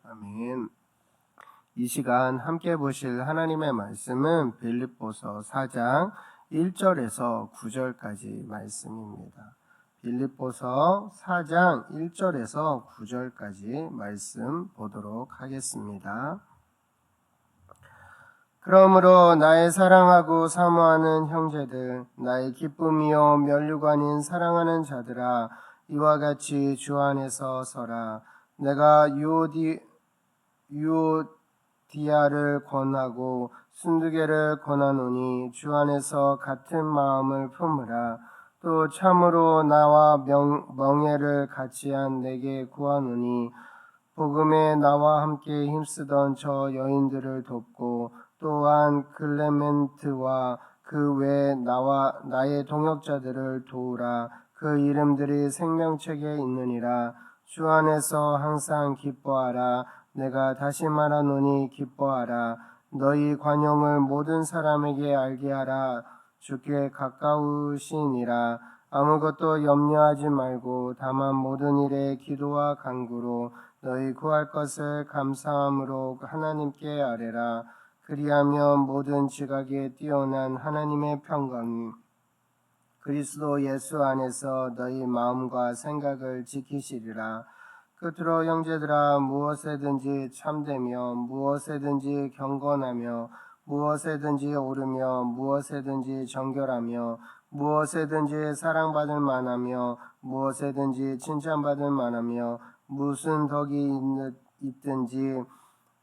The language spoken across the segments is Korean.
아멘. 이 시간 함께 보실 하나님의 말씀은 빌립보서 4장 1절에서 9절까지 말씀입니다. 빌립보서 4장 1절에서 9절까지 말씀 보도록 하겠습니다. 그러므로 나의 사랑하고 사모하는 형제들, 나의 기쁨이요 면류관인 사랑하는 자들아, 이와 같이 주 안에서 서라. 내가 유오디아를 권하고 순두개를 권하노니 주 안에서 같은 마음을 품으라. 또 참으로 나와 멍에를 같이한 내게 구하노니 복음에 나와 함께 힘쓰던 저 여인들을 돕고 또한 클레멘트와 그 외 나의 동역자들을 도우라. 그 이름들이 생명책에 있느니라. 주 안에서 항상 기뻐하라. 내가 다시 말하노니 기뻐하라. 너희 관용을 모든 사람에게 알게 하라. 주께 가까우시니라. 아무것도 염려하지 말고 다만 모든 일에 기도와 간구로 너희 구할 것을 감사함으로 하나님께 아뢰라. 그리하면 모든 지각에 뛰어난 하나님의 평강이 그리스도 예수 안에서 너희 마음과 생각을 지키시리라. 끝으로 형제들아, 무엇에든지 참되며 무엇에든지 경건하며 무엇에든지 옳으며 무엇에든지 정결하며 무엇에든지 사랑받을 만하며 무엇에든지 칭찬받을 만하며 무슨 덕이 있든지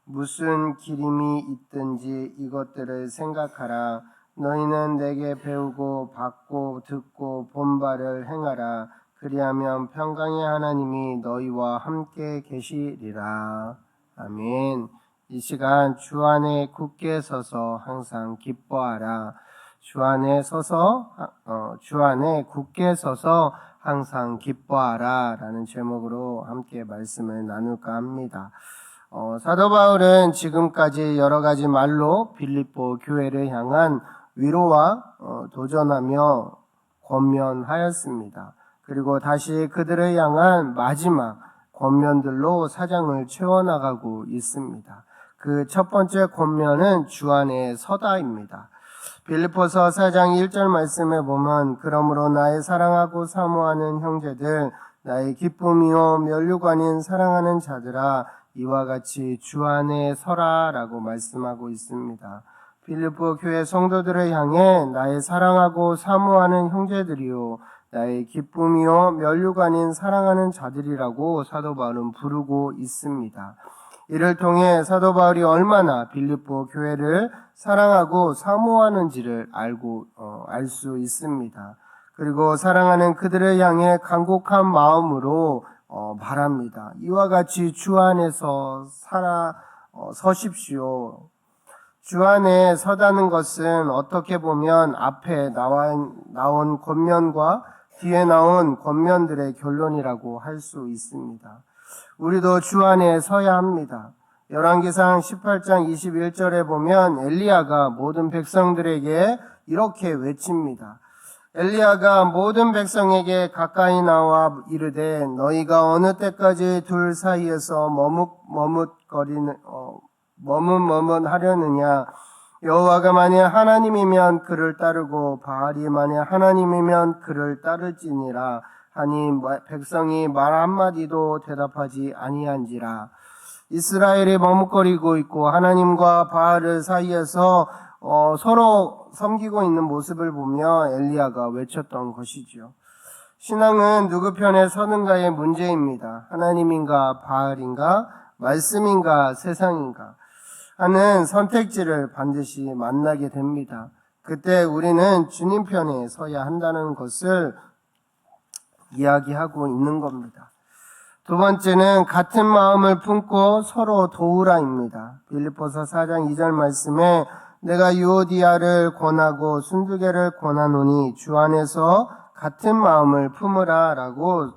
무슨 기림이 있든지 이것들을 생각하라. 너희는 내게 배우고 받고 듣고 본 바를 행하라. 그리하면 평강의 하나님이 너희와 함께 계시리라. 아멘. 이 시간 주 안에 굳게 서서 항상 기뻐하라. 주 안에 굳게 서서 항상 기뻐하라 라는 제목으로 함께 말씀을 나눌까 합니다. 사도 바울은 지금까지 여러 가지 말로 빌립보 교회를 향한 위로와 도전하며 권면하였습니다. 그리고 다시 그들을 향한 마지막 권면들로 사장을 채워나가고 있습니다. 그 첫 번째 권면은 주 안에 서다입니다. 빌립보서 4장 1절 말씀에 보면 그러므로 나의 사랑하고 사모하는 형제들, 나의 기쁨이요 면류관인 사랑하는 자들아, 이와 같이 주 안에 서라라고 말씀하고 있습니다. 빌립보 교회 성도들을 향해 나의 사랑하고 사모하는 형제들이요 나의 기쁨이요 면류관인 사랑하는 자들이라고 사도 바울은 부르고 있습니다. 이를 통해 사도 바울이 얼마나 빌립보 교회를 사랑하고 사모하는지를 알 수 있습니다. 그리고 사랑하는 그들을 향해 간곡한 마음으로 말합니다. 이와 같이 주 안에서 서십시오. 주 안에 서다는 것은 어떻게 보면 앞에 나온 권면과 뒤에 나온 권면들의 결론이라고 할 수 있습니다. 우리도 주 안에 서야 합니다. 열왕기상 18장 21절에 보면 엘리야가 모든 백성들에게 이렇게 외칩니다. 엘리야가 모든 백성에게 가까이 나와 이르되 너희가 어느 때까지 둘 사이에서 머뭇하려느냐. 여호와가 만일 하나님이면 그를 따르고 바알이 만일 하나님이면 그를 따를지니라 하니 백성이 말 한마디도 대답하지 아니한지라. 이스라엘이 머뭇거리고 있고 하나님과 바알 사이에서 서로 섬기고 있는 모습을 보며 엘리야가 외쳤던 것이지요. 신앙은 누구 편에 서는가의 문제입니다. 하나님인가 바알인가 말씀인가 세상인가 하는 선택지를 반드시 만나게 됩니다. 그때 우리는 주님 편에 서야 한다는 것을 이야기하고 있는 겁니다. 두 번째는 같은 마음을 품고 서로 도우라입니다. 빌립보서 4장 2절 말씀에 내가 유오디아를 권하고 순두개를 권하노니 주 안에서 같은 마음을 품으라 라고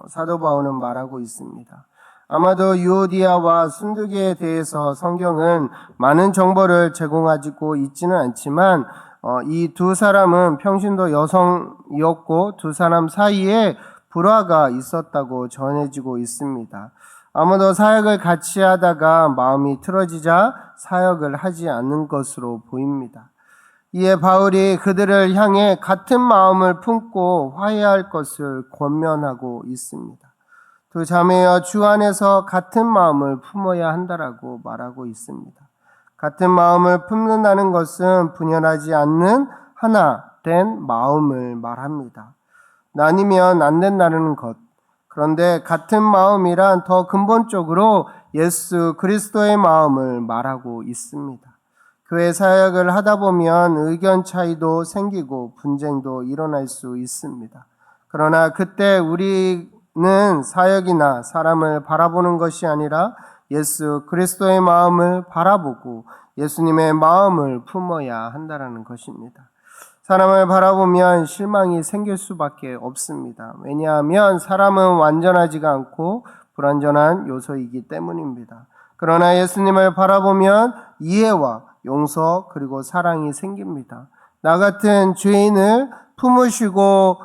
사도 바울은 말하고 있습니다. 아마도 유오디아와 순두개에 대해서 성경은 많은 정보를 제공하고 있지는 않지만 이 두 사람은 평신도 여성이었고 두 사람 사이에 불화가 있었다고 전해지고 있습니다. 아무도 사역을 같이 하다가 마음이 틀어지자 사역을 하지 않는 것으로 보입니다. 이에 바울이 그들을 향해 같은 마음을 품고 화해할 것을 권면하고 있습니다. 두 자매여 주 안에서 같은 마음을 품어야 한다라고 말하고 있습니다. 같은 마음을 품는다는 것은 분열하지 않는 하나 된 마음을 말합니다. 나뉘면 안 된다는 것. 그런데 같은 마음이란 더 근본적으로 예수 그리스도의 마음을 말하고 있습니다. 교회 사역을 하다 보면 의견 차이도 생기고 분쟁도 일어날 수 있습니다. 그러나 그때 우리는 사역이나 사람을 바라보는 것이 아니라 예수 그리스도의 마음을 바라보고 예수님의 마음을 품어야 한다는 것입니다. 사람을 바라보면 실망이 생길 수밖에 없습니다. 왜냐하면 사람은 완전하지가 않고 불완전한 요소이기 때문입니다. 그러나 예수님을 바라보면 이해와 용서 그리고 사랑이 생깁니다. 나 같은 죄인을 품으시고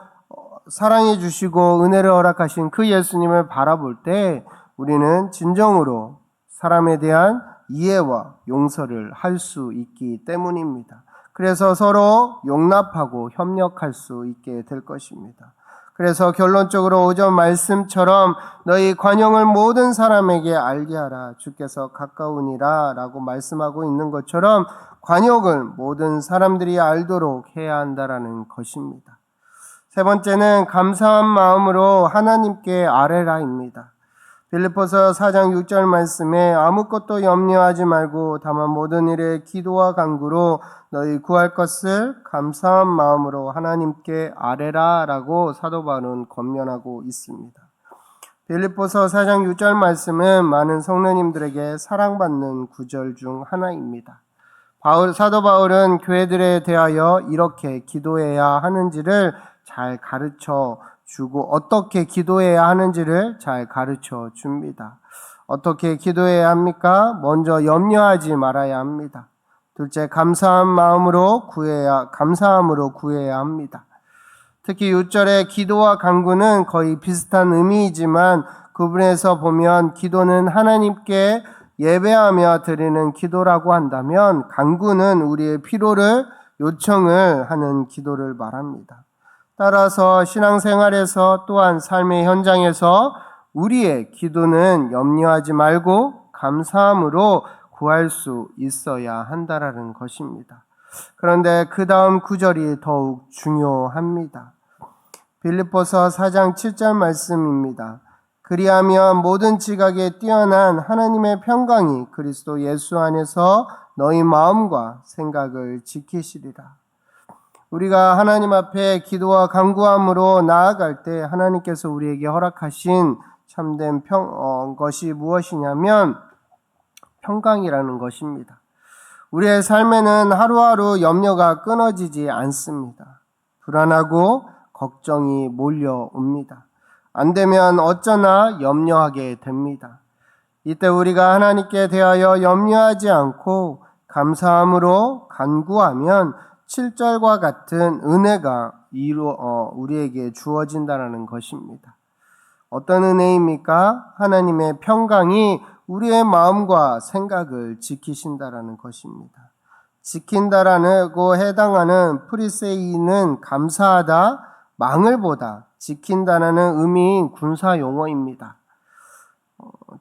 사랑해 주시고 은혜를 허락하신 그 예수님을 바라볼 때 우리는 진정으로 사람에 대한 이해와 용서를 할 수 있기 때문입니다. 그래서 서로 용납하고 협력할 수 있게 될 것입니다. 그래서 결론적으로 오전 말씀처럼 너희 관용을 모든 사람에게 알게 하라. 주께서 가까우니라 라고 말씀하고 있는 것처럼 관용을 모든 사람들이 알도록 해야 한다라는 것입니다. 세 번째는 감사한 마음으로 하나님께 아뢰라입니다. 빌립보서 4장 6절 말씀에 아무것도 염려하지 말고 다만 모든 일에 기도와 간구로 너희 구할 것을 감사한 마음으로 하나님께 아뢰라 라고 사도 바울은 권면하고 있습니다. 빌립보서 4장 6절 말씀은 많은 성도님들에게 사랑받는 구절 중 하나입니다. 사도 바울은 교회들에 대하여 이렇게 기도해야 하는지를 잘 가르쳐 주고 어떻게 기도해야 하는지를 잘 가르쳐 줍니다. 어떻게 기도해야 합니까? 먼저 염려하지 말아야 합니다. 둘째, 감사함으로 구해야 합니다. 특히 6절의 기도와 간구는 거의 비슷한 의미이지만 구분해서 보면 기도는 하나님께 예배하며 드리는 기도라고 한다면 간구는 우리의 필요를 요청을 하는 기도를 말합니다. 따라서 신앙생활에서 또한 삶의 현장에서 우리의 기도는 염려하지 말고 감사함으로 구할 수 있어야 한다라는 것입니다. 그런데 그 다음 구절이 더욱 중요합니다. 빌립보서 4장 7절 말씀입니다. 그리하면 모든 지각에 뛰어난 하나님의 평강이 그리스도 예수 안에서 너희 마음과 생각을 지키시리라. 우리가 하나님 앞에 기도와 간구함으로 나아갈 때 하나님께서 우리에게 허락하신 참된 것이 무엇이냐면 평강이라는 것입니다. 우리의 삶에는 하루하루 염려가 끊어지지 않습니다. 불안하고 걱정이 몰려옵니다. 안 되면 어쩌나 염려하게 됩니다. 이때 우리가 하나님께 대하여 염려하지 않고 감사함으로 간구하면 7절과 같은 은혜가 우리에게 주어진다는 것입니다. 어떤 은혜입니까? 하나님의 평강이 우리의 마음과 생각을 지키신다라는 것입니다. 지킨다라고 해당하는 프리세이는 감사하다, 망을 보다, 지킨다라는 의미인 군사 용어입니다.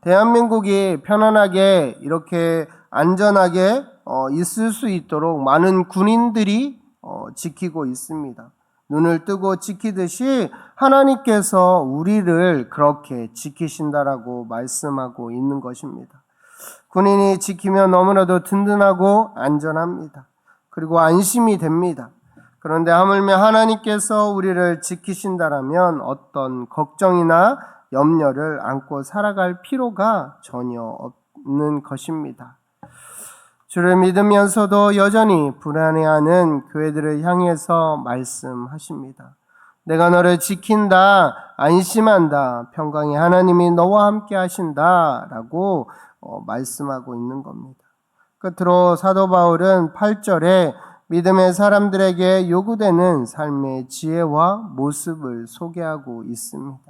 대한민국이 편안하게 이렇게 안전하게 있을 수 있도록 많은 군인들이 지키고 있습니다. 눈을 뜨고 지키듯이 하나님께서 우리를 그렇게 지키신다라고 말씀하고 있는 것입니다. 군인이 지키면 너무나도 든든하고 안전합니다. 그리고 안심이 됩니다. 그런데 하물며 하나님께서 우리를 지키신다라면 어떤 걱정이나 염려를 안고 살아갈 필요가 전혀 없는 것입니다. 주를 믿으면서도 여전히 불안해하는 교회들을 향해서 말씀하십니다. 내가 너를 지킨다, 안심한다, 평강의 하나님이 너와 함께 하신다 라고 말씀하고 있는 겁니다. 끝으로 사도 바울은 8절에 믿음의 사람들에게 요구되는 삶의 지혜와 모습을 소개하고 있습니다.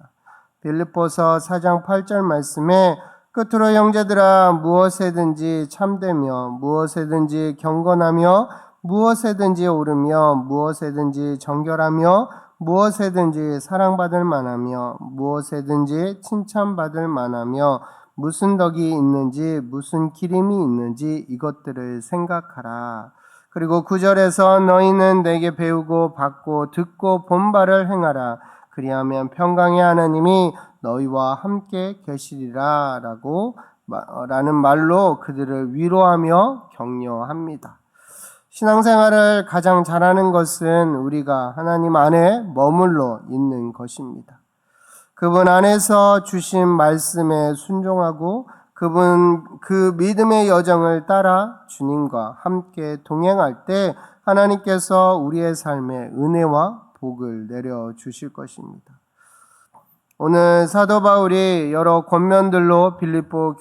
빌립보서 4장 8절 말씀에 끝으로 형제들아 무엇에든지 참되며 무엇에든지 경건하며 무엇에든지 옳으며 무엇에든지 정결하며 무엇에든지 사랑받을 만하며 무엇에든지 칭찬받을 만하며 무슨 덕이 있는지 무슨 기림이 있는지 이것들을 생각하라. 그리고 9절에서 너희는 내게 배우고 받고 듣고 본 바를 행하라. 그리하면 평강의 하나님이 너희와 함께 계시리라 라는 말로 그들을 위로하며 격려합니다. 신앙생활을 가장 잘하는 것은 우리가 하나님 안에 머물러 있는 것입니다. 그분 안에서 주신 말씀에 순종하고 그분 그 믿음의 여정을 따라 주님과 함께 동행할 때 하나님께서 우리의 삶에 은혜와 복을 내려 주실 것입니다. 오늘 사도 바울이 여러 권면들로 빌립보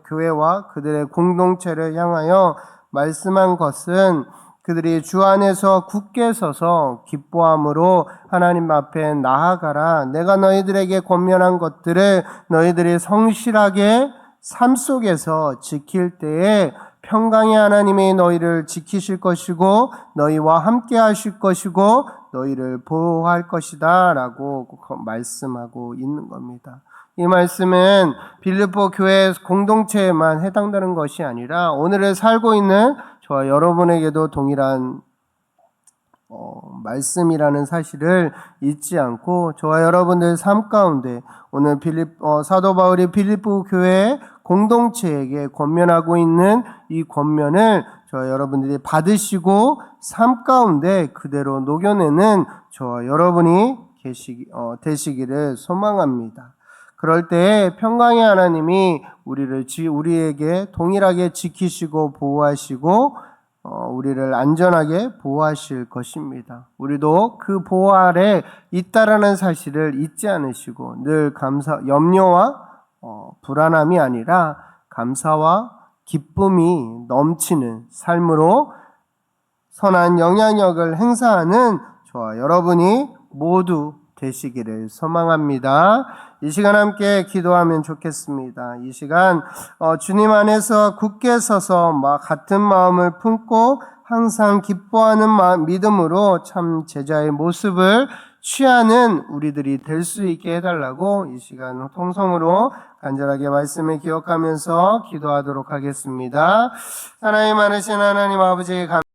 교회와 그들의 공동체를 향하여 말씀한 것은 그들이 주 안에서 굳게 서서 기뻐함으로 하나님 앞에 나아가라. 내가 너희들에게 권면한 것들을 너희들이 성실하게 삶 속에서 지킬 때에 평강의 하나님이 너희를 지키실 것이고 너희와 함께 하실 것이고 너희를 보호할 것이다 라고 말씀하고 있는 겁니다. 이 말씀은 빌립보 교회 공동체에만 해당되는 것이 아니라 오늘을 살고 있는 저와 여러분에게도 동일한 말씀이라는 사실을 잊지 않고 저와 여러분들 삶 가운데 오늘 사도 바울이 빌립보 교회 공동체에게 권면하고 있는 이 권면을 저와 여러분들이 받으시고 삶 가운데 그대로 녹여내는 저와 여러분이 되시기를 소망합니다. 그럴 때 평강의 하나님이 우리에게 동일하게 지키시고 보호하시고 우리를 안전하게 보호하실 것입니다. 우리도 그 보호 아래 있다라는 사실을 잊지 않으시고 늘 염려와 불안함이 아니라 감사와 기쁨이 넘치는 삶으로 선한 영향력을 행사하는 저와 여러분이 모두 되시기를 소망합니다. 이 시간 함께 기도하면 좋겠습니다. 이 시간 주님 안에서 굳게 서서 같은 마음을 품고 항상 기뻐하는 믿음으로 참 제자의 모습을 취하는 우리들이 될 수 있게 해달라고 이 시간 통성으로 간절하게 말씀을 기억하면서 기도하도록 하겠습니다. 하나님 많으신 하나님 아버지